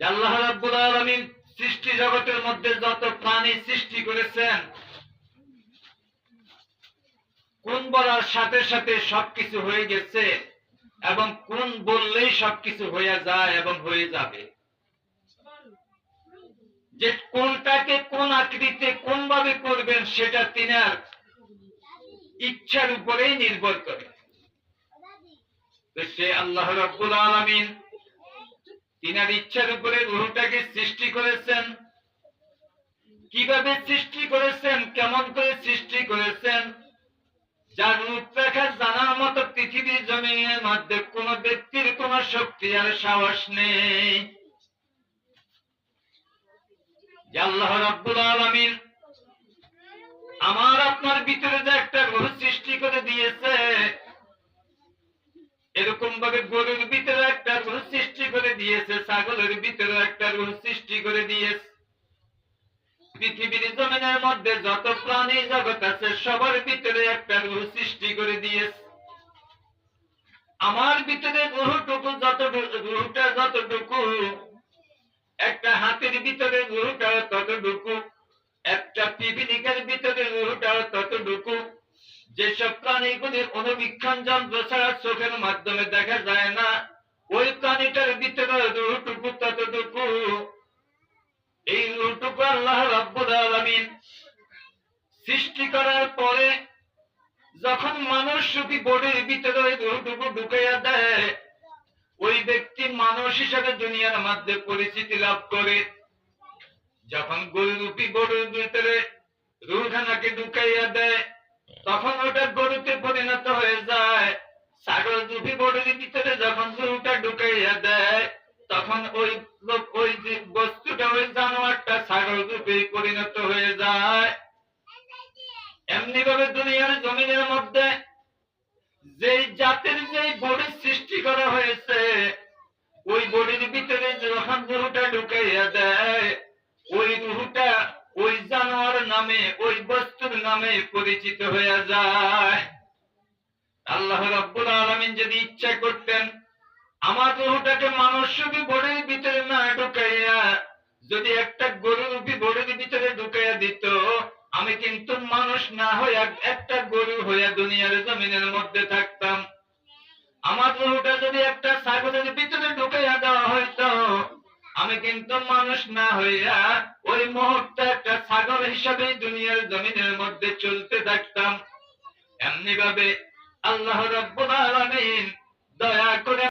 আল্লাহ রাব্বুল আলামিন সৃষ্টি জগতের মধ্যে যত প্রাণী সৃষ্টি করেছেন, কোন বলার সাথে সাথে সবকিছু হয়ে গেছে এবং কোন বললেই সবকিছু হয়ে যায় এবং হয়ে যাবে। যে কোনটাকে কোন আকৃতিতে কোন ভাবে করবেন সেটা তিনার ইচ্ছার উপরেই নির্ভর করে। তো সে আল্লাহ রাব্বুল আলামিন তিনার ইচ্ছার উপরে রূহটাকে সৃষ্টি করেছেন। কিভাবে সৃষ্টি করেছেন, কেমন করে সৃষ্টি করেছেন, যার রূপরেখা জানার মতো পৃথিবীর জমিনের মধ্যে কোন ব্যক্তির কোন শক্তি আর সাহস নেই। আল্লাহ রাব্বুল আলামিন আমার আপনার ভিতরে যে একটা রূহ সৃষ্টি করে দিয়েছে, এরকম ভাবে গরুর ভিতরে একটা রূহ সৃষ্টি করে দিয়েছে, ছাগলের ভিতরে একটা রূহ সৃষ্টি করে দিয়েছে। পৃথিবীর জমিনের মধ্যে যত প্রাণী জগৎ আছে সবার ভিতরে একটা রূহ সৃষ্টি করে দিয়েছে। আমার ভিতরে রূহটা যতটুকু, একটা হাতের ভিতরে রূহটা ততটুকু, একটা পিপিলিকার ভিতরে রূহটা ততটুকু। যেসব প্রাণীগুলির অনুবীক্ষণ যন্ত্র ছাড়া চোখের মাধ্যমে দেখা যায় না, ওই প্রাণীটার ভিতরে রূহটুকু ততটুকু। এই রূহটুকু আল্লাহ রাব্বুল আলামিন সৃষ্টি করার পরে যখন মানুষ রূপী বডির ভিতরে ওই রূহটুকু ঢুকাইয়া দেয়, ওই ব্যক্তি মানুষ হিসেবে দুনিয়ার মধ্যে পরিচিতি লাভ করে। যখন গরুরূপী বডির ভিতরে রূহখানাকে ঢুকাইয়া দেয়, তখন ওটা গরুতে পরিণত হয়ে যায়। ছাগল রূপী বডির ভিতরে যখন রূহটা ঢুকাইয়া দেয়, তখন ওই যে বস্তুটা, ওই জানোয়ারটা ছাগল রূপে পরিণত হয়ে যায়। এমনি ভাবে দুনিয়ার জমিনের মধ্যে যেই জাতের যেই বডি সৃষ্টি করা হয়েছে, ওই বডির ভিতরে যখন রূহটা ঢুকাইয়া দেয়, ওই রূহটা ওই জানোয়ার নামে, ওই বস্তুর নামে পরিচিত হয়ে যায়। আল্লাহ রাব্বুল আলামিন যদি ইচ্ছা করতেন আমার রূহটাকে মানুষরূপী বডির ভিতরে না ঢুকাইয়া যদি একটা গরুরূপী বডির ভিতরে ঢুকাইয়া দিত, আমি কিন্তু মানুষ না হইয়া একটা গরু হইয়া দুনিয়ার জমিনের মধ্যে থাকতাম। আমার রূহটা যদি একটা ছাগলের ভিতরে ঢুকাইয়া দেওয়া হইতো, আমি কিন্তু মানুষ না হইয়া ওই মুহূর্তে একটা ছাগল হিসাবে দুনিয়ার জমিনের মধ্যে চলতে থাকতাম। এমনি ভাবে আল্লাহ রাব্বুল আলামিন দয়া করে